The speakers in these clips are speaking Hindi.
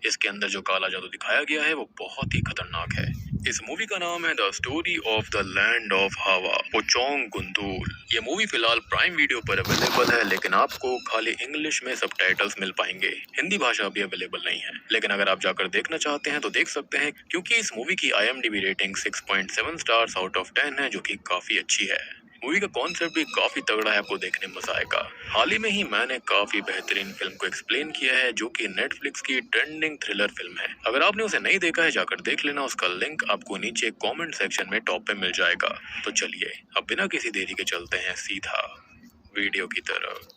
जिसके अंदर जो काला जादू दिखाया गया है वो बहुत ही खतरनाक है। इस मूवी का नाम है the story of the land of हावा पोचोंग गुंदूल। ये मूवी फिलहाल प्राइम वीडियो पर अवेलेबल है, लेकिन आपको खाली इंग्लिश में सबटाइटल्स मिल पाएंगे, हिंदी भाषा भी अवेलेबल नहीं है। लेकिन अगर आप जाकर देखना चाहते हैं तो देख सकते हैं, क्योंकि इस मूवी की IMDb rating 6.7 stars out of 10 है, जो कि काफी अच्छी है। मूवी का कॉन्सेप्ट भी काफी तगड़ा है, आपको देखने में मजा आएगा। हाल ही में ही मैंने काफी बेहतरीन फिल्म को एक्सप्लेन किया है, जो कि नेटफ्लिक्स की ट्रेंडिंग थ्रिलर फिल्म है। अगर आपने उसे नहीं देखा है जाकर देख लेना, उसका लिंक आपको नीचे कमेंट सेक्शन में टॉप पे मिल जाएगा। तो चलिए अब बिना किसी देरी के चलते हैं सीधा वीडियो की तरफ।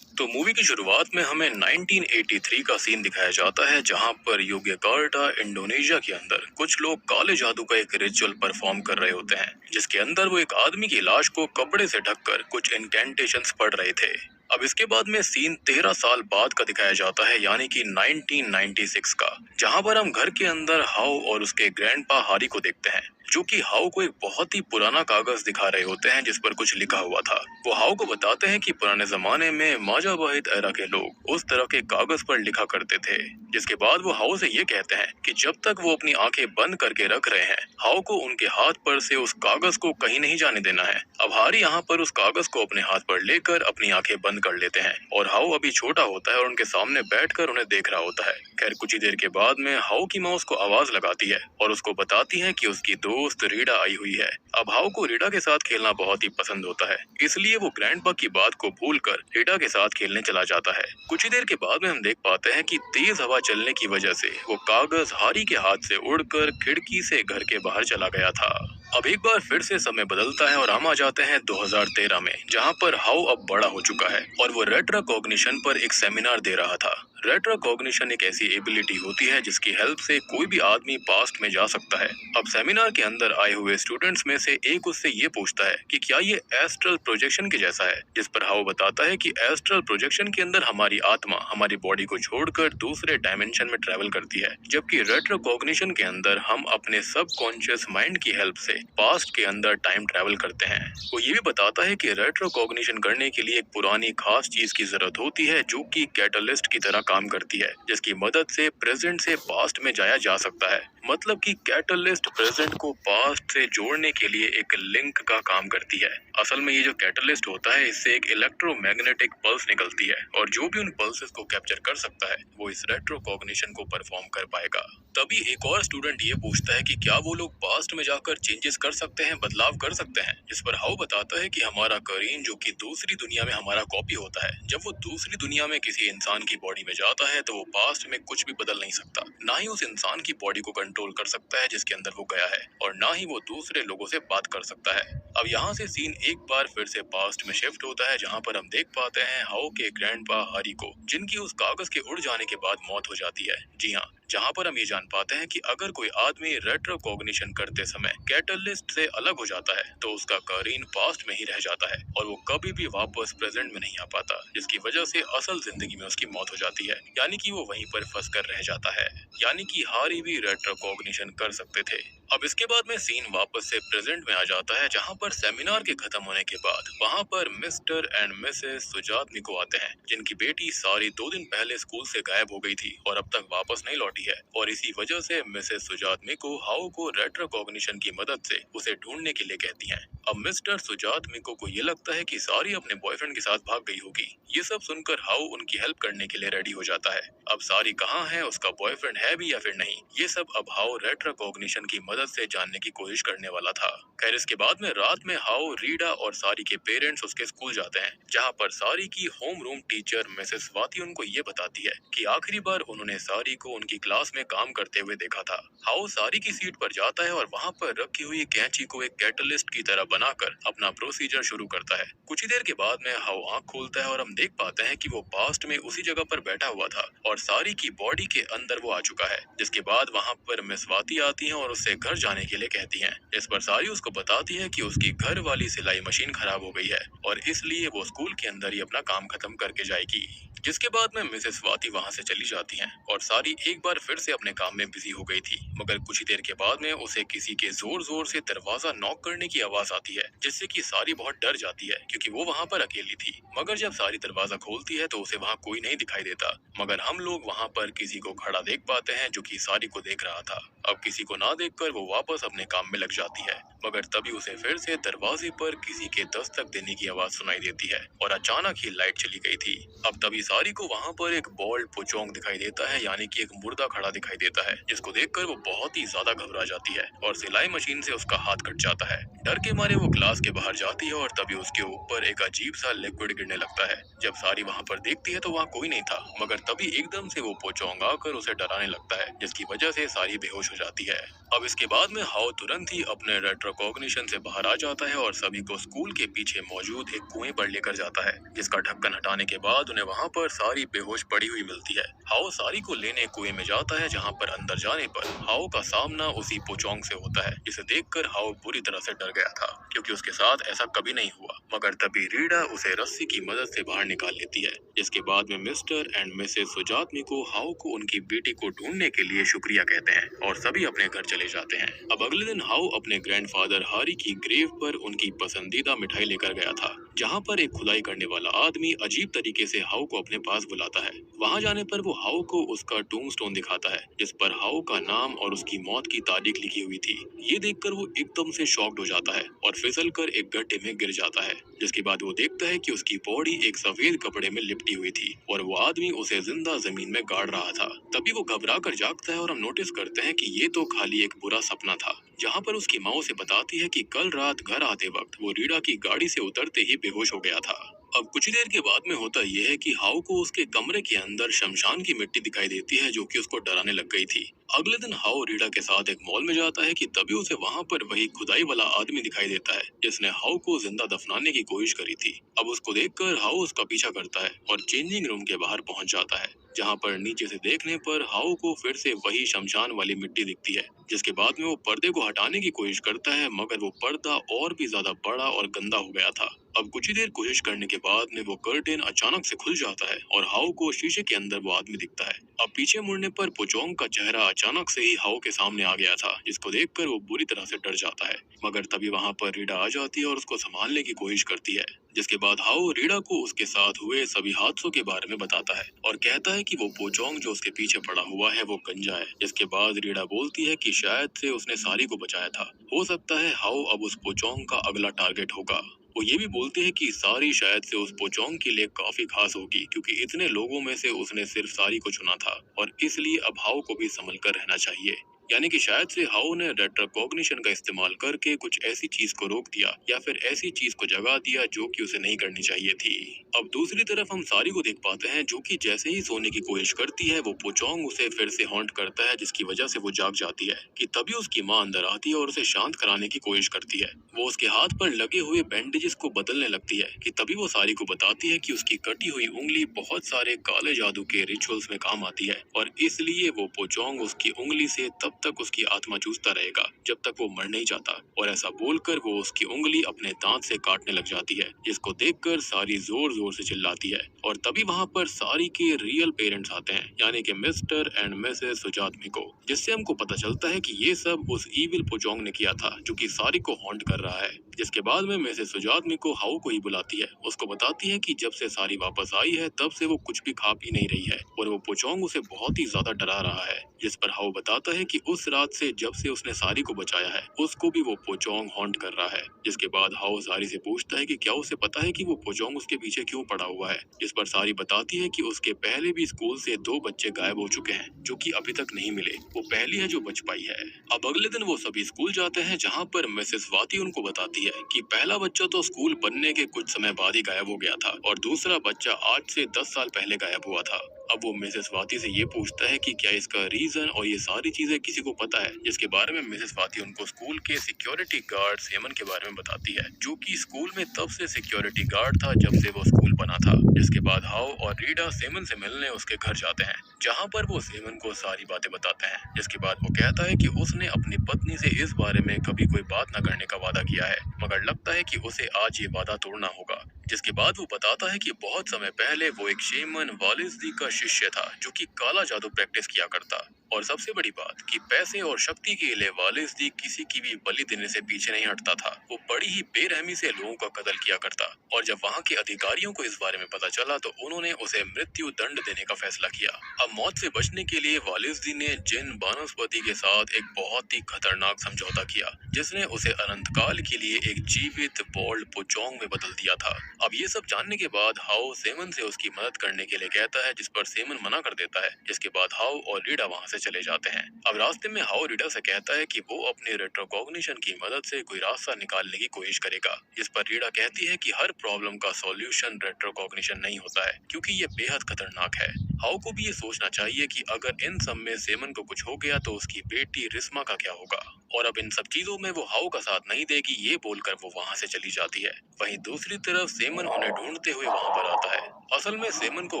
तो मूवी की शुरुआत में हमें 1983 का सीन दिखाया जाता है, जहां पर योग्यकार्टा इंडोनेशिया के अंदर कुछ लोग काले जादू का एक रिचुअल परफॉर्म कर रहे होते हैं, जिसके अंदर वो एक आदमी की लाश को कपड़े से ढककर कुछ इनकेंटेशंस पढ़ रहे थे। अब इसके बाद में सीन 13 साल बाद का दिखाया जाता है, यानी कि 1996 का, जहां पर हम घर के अंदर हाउ और उसके ग्रैंडपा हारी को देखते हैं, जो कि हाउ को एक बहुत ही पुराना कागज दिखा रहे होते हैं जिस पर कुछ लिखा हुआ था। वो हाउ को बताते हैं कि पुराने जमाने में माजावाहिद एरा के लोग उस तरह के कागज पर लिखा करते थे। जिसके बाद वो हाउ से ये कहते हैं कि जब तक वो अपनी आंखें बंद करके रख रहे हैं, हाउ को उनके हाथ पर से उस कागज को कहीं नहीं जाने देना है। अब हारी यहाँ पर उस कागज को अपने हाथ पर लेकर अपनी आंखें बंद कर लेते हैं, और हाउ अभी छोटा होता है और उनके सामने बैठकर उन्हें देख रहा होता है। खैर कुछ ही देर के बाद में हाउ की माँ उसको आवाज लगाती है और उसको बताती है कि उसकी दोस्त रीडा आई हुई है। अब हाउ को रीडा के साथ खेलना बहुत ही पसंद होता है, इसलिए वो ग्रैंडपा की बात को भूलकर रीडा के साथ खेलने चला जाता है। कुछ ही देर के बाद में हम देख पाते हैं कि तेज हवा चलने की वजह से वो कागज हारी के हाथ से उड़कर खिड़की से घर के बाहर चला गया था। अब एक बार फिर से समय बदलता है और हम आ जाते हैं 2013 में, जहाँ पर हाउ अब बड़ा हो चुका है और वो रेट्रोकॉग्निशन पर एक सेमिनार दे रहा था। रेट्रोकॉग्निशन एक ऐसी एबिलिटी होती है जिसकी हेल्प से कोई भी आदमी पास्ट में जा सकता है। अब सेमिनार के अंदर आए हुए स्टूडेंट्स में से एक उससे ये पूछता है कि क्या ये एस्ट्रल प्रोजेक्शन के जैसा है, जिस पर हाउ बताता है कि एस्ट्रल प्रोजेक्शन के अंदर हमारी आत्मा हमारी बॉडी को छोड़कर दूसरे डायमेंशन में ट्रेवल करती है, जबकि रेट्रोकॉग्निशन के अंदर हम अपने सबकॉन्शियस माइंड की हेल्प से पास्ट के अंदर टाइम ट्रेवल करते हैं। वो ये भी बताता है कि रेट्रोकॉग्निशन करने के लिए एक पुरानी खास चीज की जरूरत होती है, जो कि कैटलिस्ट की तरह काम करती है, जिसकी मदद से प्रेजेंट से पास्ट में जाया जा सकता है। मतलब कि कैटलिस्ट प्रेजेंट को पास्ट से जोड़ने के लिए एक लिंक का काम करती है। असल में ये जो कैटलिस्ट होता है, इससे एक इलेक्ट्रोमैग्नेटिक पल्स निकलती है, और जो भी उन पल्सेस को कैप्चर कर सकता है वो इस रेट्रोकॉग्निशन को परफॉर्म कर पाएगा। तभी एक और स्टूडेंट ये पूछता है कि क्या वो लोग पास्ट में जाकर चेंजेस कर सकते हैं, बदलाव कर सकते हैं, जिस पर हाउ बताता है कि हमारा करीन, जो कि दूसरी दुनिया में हमारा कॉपी होता है, जब वो दूसरी दुनिया में किसी इंसान की बॉडी में जाता है तो वो पास्ट में कुछ भी बदल नहीं सकता, ना ही उस इंसान की बॉडी को कंट्रोल कर सकता है जिसके अंदर वो गया है, और ना ही वो दूसरे लोगों से बात कर सकता है। अब यहाँ से सीन एक बार फिर से पास्ट में शिफ्ट होता है, जहाँ पर हम देख पाते हैं हाउ के ग्रैंडपा हारी को, जिनकी उस कागज के उड़ जाने के बाद मौत हो जाती है। जी हाँ, जहाँ पर हम ये जान पाते हैं कि अगर कोई आदमी रेट्रोकॉग्निशन करते समय कैटलिस्ट से अलग हो जाता है तो उसका करीन पास्ट में ही रह जाता है और वो कभी भी वापस प्रेजेंट में नहीं आ पाता, जिसकी वजह से असल जिंदगी में उसकी मौत हो जाती है, यानी कि वो वहीं पर फंस कर रह जाता है। यानी कि हारी भी रेट्रोकॉग्निशन कर सकते थे। अब इसके बाद में सीन वापस से प्रेजेंट में आ जाता है, जहाँ पर सेमिनार के खत्म होने के बाद वहाँ पर मिस्टर एंड मिसेस सुजात मिको आते हैं, जिनकी बेटी सारी 2 दिन पहले स्कूल से गायब हो गई थी और अब तक वापस नहीं लौटी है, और इसी वजह से मिसेस सुजात मिको हाउ को रेट्रोकॉग्निशन की मदद से उसे ढूंढने के लिए कहती हैं। अब मिस्टर सुजात मिको को ये लगता है कि सारी अपने बॉयफ्रेंड के साथ भाग गई होगी। ये सब सुनकर हाउ उनकी हेल्प करने के लिए रेडी हो जाता है। अब सारी कहाँ है, उसका बॉयफ्रेंड है भी या फिर नहीं, ये सब अब हाउ रेट्रोकॉग्निशन की मदद से जानने की कोशिश करने वाला था। खैर इसके बाद में रात में हाउ, रीडा और सारी के पेरेंट्स उसके स्कूल जाते हैं, जहाँ पर सारी की home room teacher Mrs Swati उनको ये बताती है कि आखिरी बार उन्होंने सारी को उनकी क्लास में काम करते हुए देखा था। हाउ सारी की सीट पर जाता है और वहाँ पर रखी हुई कैंची को एक कैटलिस्ट की तरह बनाकर अपना प्रोसीजर शुरू करता है। कुछ ही देर के बाद में हाउ आंख खोलता है और हम देख पाते हैं कि वो पास्ट में उसी जगह पर बैठा हुआ था और सारी की बॉडी के अंदर वो आ चुका है। जिसके बाद वहाँ पर मिस स्वाति आती है और उससे घर जाने के लिए कहती हैं। इस पर सारी उसको बताती है कि उसकी घर वाली सिलाई मशीन खराब हो गई है और इसलिए वो स्कूल के अंदर ही अपना काम खत्म करके जाएगी। जिसके बाद में मिसेस स्वाति वहां से चली जाती हैं और सारी एक बार फिर से अपने काम में बिजी हो गई थी। मगर कुछ ही देर के बाद में उसे किसी के जोर जोर से दरवाजा नॉक करने की आवाज आती है, जिससे कि सारी बहुत डर जाती है क्योंकि वो वहां पर अकेली थी। मगर जब सारी दरवाजा खोलती है तो उसे वहां कोई नहीं दिखाई देता। मगर हम लोग वहां पर किसी को खड़ा देख पाते हैं जो कि सारी को देख रहा था। अब किसी को ना देखकर वो वापस अपने काम में लग जाती है। मगर तभी उसे फिर से दरवाजे पर किसी के दस्तक देने की आवाज सुनाई देती है और अचानक ही लाइट चली गई थी। अब तभी सारी को वहां पर एक बॉल्ड पुचोंग दिखाई देता है, यानी कि एक मुर्दा खड़ा दिखाई देता है, जिसको देखकर वो बहुत ही ज्यादा घबरा जाती है और सिलाई मशीन से उसका हाथ कट जाता है। डर के मारे वो क्लास के बाहर जाती है और तभी उसके ऊपर एक अजीब सा लिक्विड गिरने लगता है। जब सारी वहां पर देखती है तो वहां कोई नहीं था, मगर तभी एकदम से वो पोचोंग आकर उसे डराने लगता है, जिसकी वजह से सारी बेहोश हो जाती है। अब इसके बाद में हाओ तुरंत ही अपने रेट्रोकॉग्निशन से बाहर आ जाता है और सभी को स्कूल के पीछे मौजूद एक कुएं पर लेकर जाता है, जिसका ढक्कन हटाने के बाद उन्हें वहां पर सारी बेहोश पड़ी हुई मिलती है। हाओ सारी को लेने कुएं में जाता है, जहां पर अंदर जाने पर हाओ का सामना उसी पोचोंग से होता है, जिसे देखकर हाओ बुरी तरह से डर गया था क्योंकि उसके साथ ऐसा कभी नहीं हुआ। मगर तभी रीडा उसे रस्सी की मदद से बाहर निकाल लेती है। जिसके बाद में मिस्टर एंड मिसेस सुजातमी को हाओ को उनकी बेटी को ढूंढने के लिए शुक्रिया कहते हैं और सभी अपने घर चले जाते हैं। अब अगले दिन हाओ अपने ग्रैंडफादर हारी की ग्रेव पर उनकी पसंदीदा मिठाई लेकर गया था, जहाँ पर एक खुदाई करने वाला आदमी अजीब तरीके से हाओ को अपने पास बुलाता है। वहाँ जाने पर वो हाओ को उसका टूम्बस्टोन दिखाता है, जिस पर हाओ का नाम और उसकी मौत की तारीख लिखी हुई थी। ये देखकर वो एकदम से शॉक्ड हो जाता है और फिसल कर एक गड्ढे में गिर जाता है। जिसके बाद वो देखता है कि उसकी बॉडी एक सफेद कपड़े में लिपटी हुई थी और वो आदमी उसे जिंदा जमीन में गाड़ रहा था। तभी वो घबरा कर जागता है और हम नोटिस करते हैं कि ये तो खाली एक बुरा सपना था, जहाँ पर उसकी माँ उसे बताती है कि कल रात घर आते वक्त वो रीडा की गाड़ी से उतरते ही बेहोश हो गया था। अब कुछ ही देर के बाद में होता यह है कि हाउ को उसके कमरे के अंदर शमशान की मिट्टी दिखाई देती है, जो कि उसको डराने लग गई थी। अगले दिन हाउ रीडा के साथ एक मॉल में जाता है कि तभी उसे वहां पर वही खुदाई वाला आदमी दिखाई देता है, जिसने हाउ को जिंदा दफनाने की कोशिश करी थी। अब उसको देखकर हाउ उसका पीछा करता है और चेंजिंग रूम के बाहर पहुंच जाता है, जहां पर नीचे से देखने पर हाउ को फिर से वही शमशान वाली मिट्टी दिखती है। जिसके बाद में वो पर्दे को हटाने की कोशिश करता है, मगर वो पर्दा और भी ज्यादा बड़ा और गंदा हो गया था। अब कुछ ही देर कोशिश करने के बाद में वो कर्टेन अचानक से खुल जाता है और हाउ को शीशे के अंदर वो आदमी दिखता है। अब पीछे मुड़ने पर पोचोंग का चेहरा अचानक से ही हाउ के सामने आ गया था, जिसको देखकर वो बुरी तरह से डर जाता है। मगर तभी वहां पर रीडा आ जाती है और उसको संभालने की कोशिश करती है। जिसके बाद हाउ रीडा को उसके साथ हुए सभी हादसों के बारे में बताता है और कहता है कि वो पोचोंग जो उसके पीछे पड़ा हुआ है वो गंजा है। जिसके बाद रीडा बोलती है कि शायद से उसने सारी को बचाया था, हो सकता है हाउ अब उस पोचोंग का अगला टारगेट होगा। वो ये भी बोलते हैं कि सारी शायद से उस पोचोंग के लिए काफी खास होगी, क्योंकि इतने लोगों में से उसने सिर्फ सारी को चुना था और इसलिए अब हाउ को भी संभल कर रहना चाहिए। यानी कि शायद से हाउ ने रेट्रोकॉग्निशन का इस्तेमाल करके कुछ ऐसी चीज को रोक दिया या फिर ऐसी चीज को जगा दिया जो कि उसे नहीं करनी चाहिए थी। अब दूसरी तरफ हम सारी को देख पाते हैं, जो कि जैसे ही सोने की कोशिश करती है वो पोचोंग उसे फिर से हॉन्ट करता है, जिसकी वजह से वो जाग जाती है। कि तभी उसकी माँ अंदर आती है और उसे शांत कराने की कोशिश करती है। वो उसके हाथ पर लगे हुए बैंडेजेस को बदलने लगती है। कि तभी वो सारी को बताती है कि उसकी कटी हुई उंगली बहुत सारे काले जादू के रिचुअल्स में काम आती है और इसलिए वो पोचोंग उसकी उंगली से तब तक उसकी आत्मा चूसता रहेगा जब तक वो मर नहीं जाता। और ऐसा बोलकर वो उसकी उंगली अपने दांत से काटने लग जाती है, जिसको देखकर सारी जोर जोर से चिल्लाती है। और तभी वहाँ पर सारी के रियल पेरेंट्स आते हैं, यानी कि मिस्टर एंड मिसेस सुजातमी को, जिससे हमको पता चलता है कि ये सब उस ईविल पोचोंग ने किया था जो कि सारी को हॉन्ट कर रहा है। जिसके बाद में मिसेस सुजातमी को हाउ को ही बुलाती है। उसको बताती है कि जब से सारी वापस आई है तब से वो कुछ भी खा पी नहीं रही है और वो पोचोंग उसे बहुत ही ज्यादा डरा रहा है। जिस पर हाउ बताता है कि उस रात से जब से उसने सारी को बचाया है उसको भी वो पोचोंग हॉन्ट कर रहा है। जिसके बाद हाउ सारी से पूछता है कि क्या उसे पता है कि वो पोचोंग उसके पीछे क्यों पड़ा हुआ है। जिस पर सारी बताती है कि उसके पहले भी स्कूल से 2 बच्चे गायब हो चुके हैं जो कि अभी तक नहीं मिले। वो पहली है जो बच पाई है। अब अगले दिन वो सभी स्कूल जाते हैं, जहाँ पर मिसेस वाती उनको बताती है कि पहला बच्चा तो स्कूल बनने के कुछ समय बाद ही गायब हो गया था और दूसरा बच्चा आज से 10 साल पहले गायब हुआ था। अब वो मिसेस वाती से ये पूछता है कि क्या इसका रीजन और ये सारी चीजें किसी को पता है। जिसके बारे में मिसेस वाती उनको स्कूल के सिक्योरिटी गार्ड सेमन के बारे में बताती है, जो कि स्कूल में तब से सिक्योरिटी गार्ड था जब से वो स्कूल बना था। जिसके बाद हाउ और रीडा सेमन से मिलने उसके घर जाते हैं, जहाँ पर वो सेमन को सारी बातें बताते हैं। जिसके बाद वो कहता है कि उसने अपनी पत्नी से इस बारे में कभी कोई बात न करने का वादा किया है, मगर लगता है कि उसे आज ये वादा तोड़ना होगा। जिसके बाद वो बताता है कि बहुत समय पहले वो एक शेमन वालिस्दी का शिष्य था जो कि काला जादू प्रैक्टिस किया करता। और सबसे बड़ी बात कि पैसे और शक्ति के लिए वालिस्दी किसी की भी बलि देने से पीछे नहीं हटता था। वो बड़ी ही बेरहमी से लोगों का कत्ल किया करता। और जब वहाँ के अधिकारियों को इस बारे में पता चला तो उन्होंने उसे मृत्यु दंड देने का फैसला किया। अब मौत से बचने के लिए वालिस्दी ने जिन बनस्पति के साथ एक बहुत ही खतरनाक समझौता किया जिसने उसे अनंत काल के लिए एक जीवित बोल्ड पोचोंग में बदल दिया था। अब ये सब जानने के बाद हाओ सेमन से उसकी मदद करने के लिए कहता है, जिस पर सेमन मना कर देता है। जिसके बाद हाओ और रीडा वहाँ से चले जाते हैं। अब रास्ते में हाओ रीडा से कहता है कि वो अपने रेट्रोकॉग्निशन की मदद से कोई रास्ता निकालने की कोशिश करेगा। जिस पर रीडा कहती है कि हर प्रॉब्लम का सॉल्यूशन रेट्रोकॉग्निशन नहीं होता है क्योंकि ये बेहद खतरनाक है। हाओ को भी ये सोचना चाहिए कि अगर इन सब में सेमन को कुछ हो गया तो उसकी बेटी रिस्मा का क्या होगा। और अब इन सब चीजों में वो हाओ का साथ नहीं देगी, ये बोलकर वो वहाँ से चली जाती है। वहीं दूसरी तरफ सेमन उन्हें ढूंढते हुए वहाँ पर आता है। असल में सेमन को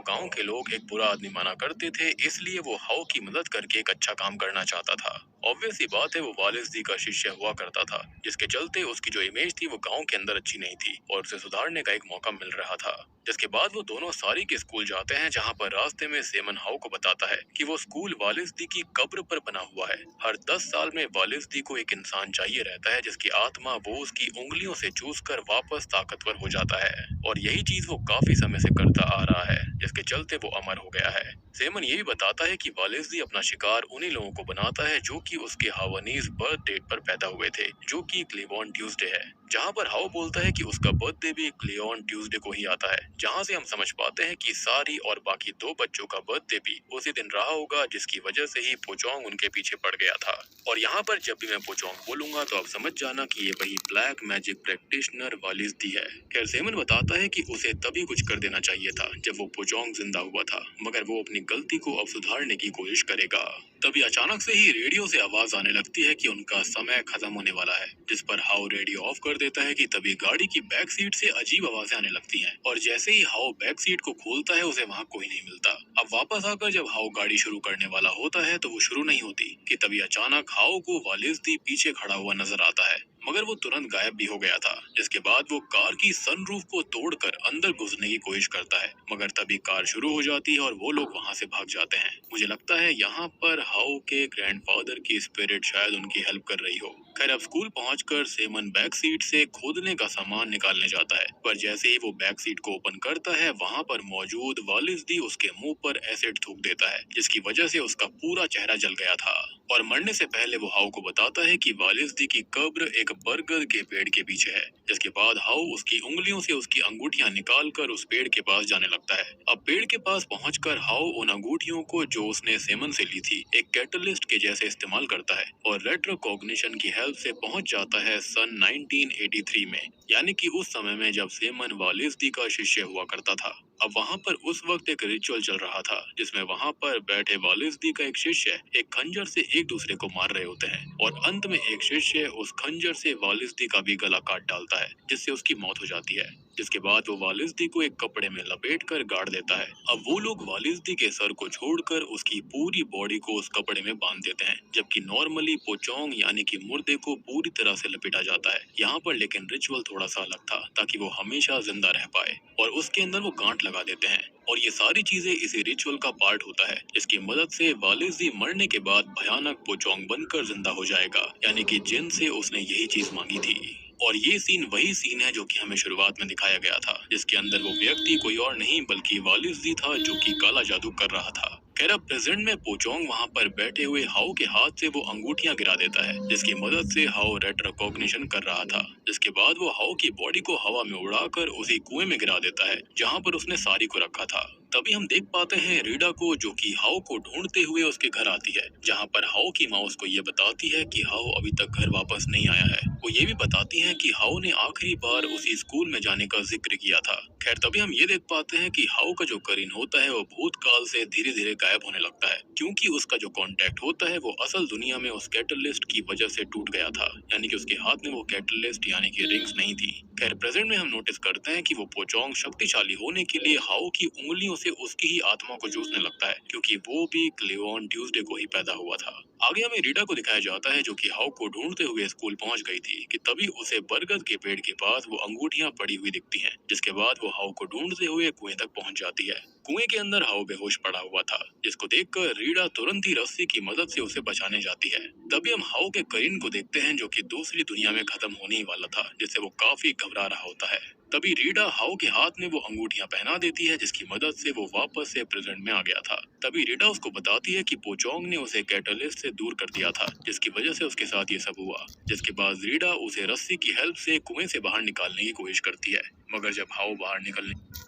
गांव के लोग एक बुरा आदमी माना करते थे, इसलिए वो हाओ की मदद करके एक अच्छा काम करना चाहता था। ऑब्वियस सी बात है, वो वालिस्दी का शिष्य हुआ करता था, जिसके चलते उसकी जो इमेज थी वो गांव के अंदर अच्छी नहीं थी और उसे सुधारने का एक मौका मिल रहा था। जिसके बाद वो दोनों सारी के स्कूल जाते हैं, जहाँ पर रास्ते में सेमन हाओ को बताता है कि वो स्कूल वालिस्दी की कब्र पर बना हुआ है। हर 10 साल में वालिस्दी को एक इंसान चाहिए रहता है जिसकी आत्मा वो उसकी उंगलियों से चूस कर वापस ताकतवर हो जाता है। और यही चीज वो काफी समय से करता आ रहा है, जिसके चलते वो अमर हो गया है। सेमन ये भी बताता है कि वालिस्दी अपना शिकार उन्हीं लोगों को बनाता है जो कि उसके हावानीज बर्थ डेट पर पैदा हुए थे, जो कि क्लेवॉन ट्यूसडे है। जहाँ पर हाओ बोलता है कि उसका बर्थडे भी क्लेवॉन ट्यूसडे को ही आता है, जहाँ से हम समझ पाते हैं कि सारी और बाकी दो बच्चों का बर्थडे भी उसी दिन रहा होगा, जिसकी वजह से ही पोचोंग उनके पीछे पड़ गया था। और यहाँ पर जब भी मैं पोचोंग बोलूंगा तो आप समझ जाना कि ये वही ब्लैक मैजिक प्रैक्टिशनर वालिस्दी है। खैर सेमन बताता है कि उसे तभी कुछ कर देना चाहिए था जब वो पोचोंग जिंदा हुआ था, मगर वो अपनी गलती को अब सुधारने की कोशिश करेगा। तभी अचानक से ही रेडियो से आवाज आने लगती है कि उनका समय खत्म होने वाला है। जिस पर हाओ रेडियो ऑफ कर देता है कि तभी गाड़ी की बैक सीट से अजीब आवाजें आने लगती हैं। और जैसे ही हाओ बैक सीट को खोलता है उसे वहाँ कोई नहीं मिलता। अब वापस आकर जब हाओ गाड़ी शुरू करने वाला होता है तो वो शुरू नहीं होती कि तभी अचानक हाओ को वालिस्दी पीछे खड़ा हुआ नजर आता है, मगर वो तुरंत गायब भी हो गया था। जिसके बाद वो कार की सनरूफ को तोड़कर अंदर घुसने की कोशिश करता है, मगर तभी कार शुरू हो जाती है और वो लोग वहाँ से भाग जाते हैं। मुझे लगता है यहाँ पर हाओ के ग्रैंडफादर की स्पिरिट शायद उनकी हेल्प कर रही हो। खैर अब स्कूल पहुंचकर सेमन बैक सीट से खोदने का सामान निकालने जाता है, पर जैसे ही वो बैक सीट को ओपन करता है वहाँ पर मौजूद वालिस्दी उसके मुंह पर एसिड थूक देता है, जिसकी वजह से उसका पूरा चेहरा जल गया था। और मरने से पहले वो हाउ को बताता है कि वालिस्दी की कब्र एक बरगद के पेड़ के पीछे है। जिसके बाद हाउ उसकी उंगलियों से उसकी अंगूठियां निकाल कर उस पेड़ के पास जाने लगता है। अब पेड़ के पास पहुंचकर हाउ उन अंगूठियों को जो उसने सेमन से ली थी एक कैटलिस्ट के जैसे इस्तेमाल करता है और रेट्रोकॉग्निशन की हेल्प से पहुंच जाता है सन 1983 में, यानी कि उस समय में जब सेमन वालिस्दी का शिष्य हुआ करता था। अब वहाँ पर उस वक्त एक रिचुअल चल रहा था जिसमें वहाँ पर बैठे वालिस्दी का एक शिष्य एक खंजर से एक दूसरे को मार रहे होते हैं और अंत में एक शिष्य उस खंजर से वालिस्दी का भी गला काट डालता है, जिससे उसकी मौत हो जाती है। जिसके बाद वो वालिस्दी को एक कपड़े में लपेट कर गाड़ देता है। अब वो लोग वालिस्दी के सर को छोड़कर उसकी पूरी बॉडी को उस कपड़े में बांध देते हैं, जबकि नॉर्मली पोचोंग यानी कि मुर्दे को पूरी तरह से लपेटा जाता है। यहाँ पर लेकिन रिचुअल थोड़ा सा अलग था ताकि वो हमेशा जिंदा रह पाए, और उसके अंदर वो गांठ लगा देते हैं। और ये सारी चीजें इसी रिचुअल का पार्ट होता है, जिसकी मदद से वालिस्दी मरने के बाद भयानक पोचोंग बनकर जिंदा हो जाएगा, यानी कि जिनसे उसने यही चीज मांगी थी। और ये सीन वही सीन है जो कि हमें शुरुआत में दिखाया गया था, जिसके अंदर वो व्यक्ति कोई और नहीं बल्कि वालिस्दी था जो कि काला जादू कर रहा था। खैर अब प्रेजेंट में पोचोंग वहाँ पर बैठे हुए हाउ के हाथ से वो अंगूठियां गिरा देता है, जिसकी मदद से हाउ रेड रिकॉग्निशन कर रहा था। जिसके बाद वो हाउ की बॉडी को हवा में उड़ाकर उसी कुएं में गिरा देता है जहाँ पर उसने सारी को रखा था। तभी हम देख पाते हैं रीडा को, जो कि हाउ को ढूंढते हुए उसके घर आती है, जहाँ पर हाउ की माँ उसको ये बताती है कि हाउ अभी तक घर वापस नहीं आया है। वो ये भी बताती है कि हाउ ने आखिरी बार उसी स्कूल में जाने का जिक्र किया था खैर तभी हम ये देख पाते हैं कि हाउ का जो करीन होता है वो भूतकाल से धीरे धीरे गायब होने लगता है, क्योंकि उसका जो कांटेक्ट होता है वो असल दुनिया में उस कैटलिस्ट की वजह से टूट गया था। यानी कि उसके हाथ में वो कैटलिस्ट यानी कि रिंग्स नहीं थी। खैर प्रेजेंट में हम नोटिस करते हैं कि वो पोचोंग शक्तिशाली होने के लिए हाउ की उंगलियों से उसकी ही आत्मा को जूझने लगता है, क्योंकि वो भी क्लेवन ट्यूसडे को ही पैदा हुआ था। आगे हमें रीडा को दिखाया जाता है जो कि हाउ को ढूंढते हुए स्कूल पहुंच गई थी कि तभी उसे बरगद के पेड़ के पास वो अंगूठियां पड़ी हुई दिखती हैं, जिसके बाद वो हाउ को ढूंढते हुए कुएं तक पहुंच जाती है। कुएं के अंदर हाउ बेहोश पड़ा हुआ था, जिसको देखकर रीडा तुरंत ही रस्सी की मदद से उसे बचाने जाती है। तभी हम हाउ के करीन को देखते हैं जो कि दूसरी दुनिया में खत्म होने ही वाला था, जिससे वो काफी घबरा रहा होता है। तभी रीडा हाउ के हाथ में वो अंगूठियां पहना देती है, जिसकी मदद से वो वापस से प्रेजेंट में आ गया था। तभी रीडा उसको बताती है कि पोचोंग ने उसे कैटलिस्ट से दूर कर दिया था, जिसकी वजह से उसके साथ ये सब हुआ। जिसके बाद रीडा उसे रस्सी की हेल्प से कुएं से बाहर निकालने की कोशिश करती है, मगर जब हाउ बाहर निकलने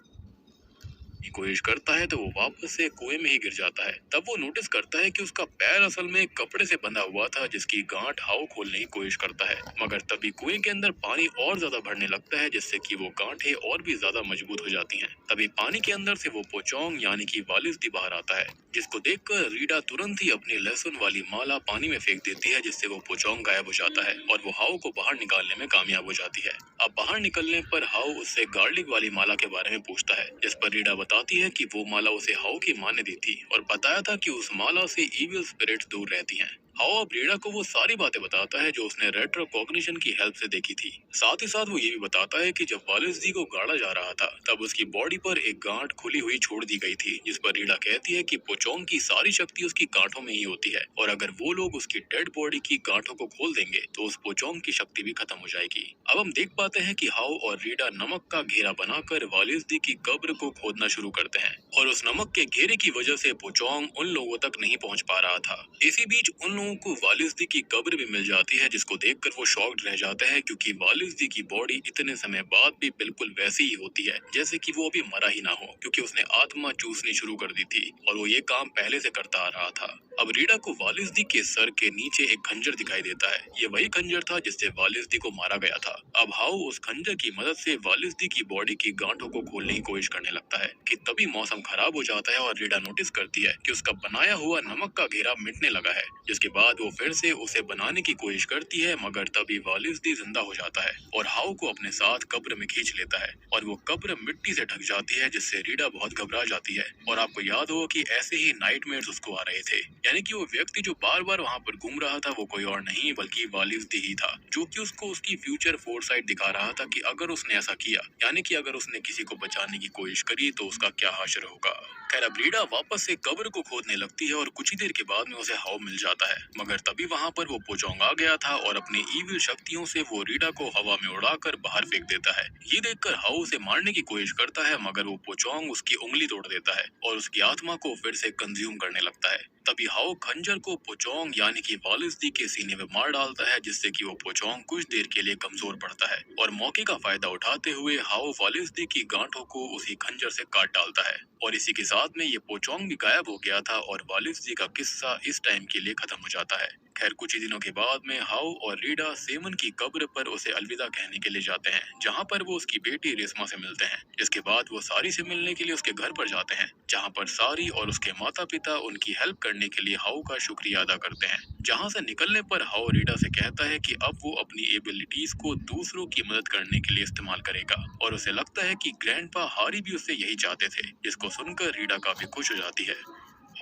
की कोशिश करता है तो वो वापस से कुएं में ही गिर जाता है। तब वो नोटिस करता है कि उसका पैर असल में एक कपड़े से बंधा हुआ था, जिसकी गांठ हाउ खोलने की कोशिश करता है, मगर तभी कुएं के अंदर पानी और ज्यादा भरने लगता है, जिससे कि वो गांठें और भी ज्यादा मजबूत हो जाती हैं। तभी पानी के अंदर से वो पोचोंग यानी कि वालिस्दी बाहर आता है, जिसको देखकर रीडा तुरंत ही अपनी लहसुन वाली माला पानी में फेंक देती है, जिससे वो पोचोंग गायब हो जाता है और वो हाउ को बाहर निकालने में कामयाब हो जाती है। अब बाहर निकलने पर हाउ उससे गार्लिक वाली माला के बारे में पूछता है, जिस पर रीडा बताती है कि वो माला उसे हाउ की माँ ने दी थी और बताया था कि उस माला से इविल स्पिरिट्स दूर रहती हैं। हाउ अब रीडा को वो सारी बातें बताता है जो उसने रेट्रोकॉग्निशन की हेल्प से देखी थी। साथ ही साथ वो ये भी बताता है कि जब वालिस्दी को गाड़ा जा रहा था तब उसकी बॉडी पर एक गांठ खुली हुई छोड़ दी गई थी, जिस पर रीडा कहती है कि पोचोंग की सारी शक्ति उसकी गांठों में ही होती है और अगर वो लोग उसकी डेड बॉडी की गांठों को खोल देंगे तो उस पोचोंग की शक्ति भी खत्म हो जाएगी। अब हम देख पाते हैं कि हाउ और रीडा नमक का घेरा बनाकर वालिस्दी की कब्र को खोदना शुरू करते हैं और उस नमक के घेरे की वजह से पोचोंग उन लोगों तक नहीं पहुंच पा रहा था। इसी बीच उन लोगों को वालिस्दी की कब्र भी मिल जाती है, जिसको देखकर वो शॉक्ड रह जाते हैं, क्योंकि वालिस्दी की बॉडी इतने समय बाद भी बिल्कुल वैसी ही होती है जैसे कि वो अभी मरा ही ना हो, क्योंकि उसने आत्मा चूसनी शुरू कर दी थी और वो ये काम पहले से करता आ रहा था। अब रीडा को वालिस्दी के सर के नीचे एक खंजर दिखाई देता है। ये वही खंजर था जिससे वालिस्दी को मारा गया था। अब हाउ उस खंजर की मदद से वालिस्दी की बॉडी की गांठों को खोलने की कोशिश करने लगता है कि तभी मौसम खराब हो जाता है और रीडा नोटिस करती है कि उसका बनाया हुआ नमक का घेरा मिटने लगा है। जिसके बाद वो फिर से उसे बनाने की कोशिश करती है, मगर तभी वालिस्दी जिंदा हो जाता है और हाउ को अपने साथ कब्र में खींच लेता है और वो कब्र मिट्टी से ढक जाती है, जिससे रीडा बहुत घबरा जाती है। और आपको याद होगा कि ऐसे ही नाइटमेयर्स उसको आ रहे थे, यानी कि वो व्यक्ति जो बार बार वहाँ पर घूम रहा था वो कोई और नहीं बल्कि वालिस्दी ही था, जो कि उसको उसकी फ्यूचर फोरसाइट दिखा रहा था कि अगर उसने ऐसा किया, यानी कि अगर उसने किसी को बचाने की कोशिश करी तो उसका क्या हाशर होगा। खैर अब रीडा वापस से कब्र को खोदने लगती है और कुछ ही देर के बाद में उसे हाउ मिल जाता है, मगर तभी वहाँ पर वो पोचोंग आ गया था और अपनी ईविल शक्तियों से वो रीडा को हवा में उड़ाकर बाहर फेंक देता है। ये देखकर हाउ उसे मारने की कोशिश करता है, मगर वो पोचोंग उसकी उंगली तोड़ देता है और उसकी आत्मा को फिर से कंज्यूम करने लगता है। तभी हाउ खंजर को पोचोंग यानी कि वालिस्दी के सीने में मार डालता है, जिससे कि वो पोचोंग कुछ देर के लिए कमजोर पड़ता है और मौके का फायदा उठाते हुए हाउ वालिस्दी की गांठों को उसी खंजर से काट डालता है और इसी के साथ में ये पोचोंग भी गायब हो गया था और वालिस्दी का किस्सा इस टाइम के लिए खत्म हो जाता है। खैर कुछ ही दिनों के बाद में हाउ और रीडा सेमन की कब्र पर उसे अलविदा कहने के लिए जाते हैं, जहाँ पर वो उसकी बेटी रेशमा से मिलते हैं। जिसके बाद वो सारी से मिलने के लिए उसके घर पर जाते हैं, जहाँ पर सारी और उसके माता पिता उनकी हेल्प करने के लिए हाउ का शुक्रिया अदा करते हैं। जहाँ से निकलने पर हाउ रीडा से कहता है कि अब वो अपनी एबिलिटीज को दूसरों की मदद करने के लिए इस्तेमाल करेगा और उसे लगता है कि ग्रैंडपा हारी भी उससे यही चाहते थे, जिसको सुनकर रीडा काफी खुश हो जाती है।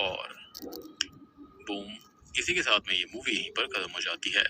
और बूम, इसी के साथ में ये मूवी यहीं पर खत्म हो जाती है।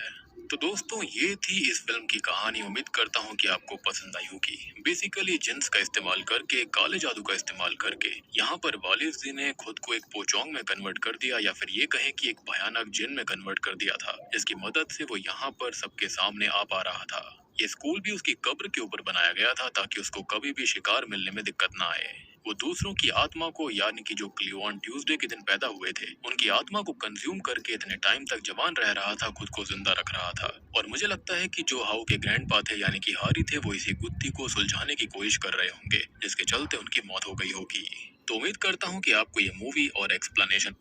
तो दोस्तों ये थी इस फिल्म की कहानी। उम्मीद करता हूँ कि आपको पसंद आई होगी। बेसिकली जिन्स का इस्तेमाल करके, काले जादू का इस्तेमाल करके यहाँ पर वालिस्दी ने खुद को एक पोचोंग में कन्वर्ट कर दिया, या फिर ये कहें कि एक भयानक जिन में कन्वर्ट कर दिया था, जिसकी मदद से वो यहाँ पर सबके सामने आ पा रहा था। ये स्कूल भी उसकी कब्र के ऊपर बनाया गया था ताकि उसको कभी भी शिकार मिलने में दिक्कत ना आए। वो दूसरों की आत्मा को, यानी कि जो क्लियोन ट्यूसडे के दिन पैदा हुए थे, उनकी आत्मा को कंज्यूम करके इतने टाइम तक जवान रह रहा था, खुद को जिंदा रख रहा था। और मुझे लगता है कि जो हाउ के ग्रैंडपा थे यानी कि हारी थे, वो इसी गुत्थी को सुलझाने की कोशिश कर रहे होंगे, जिसके चलते उनकी मौत हो गई होगी। तो उम्मीद करता हूँ कि आपको ये मूवी और एक्सप्लेनेशन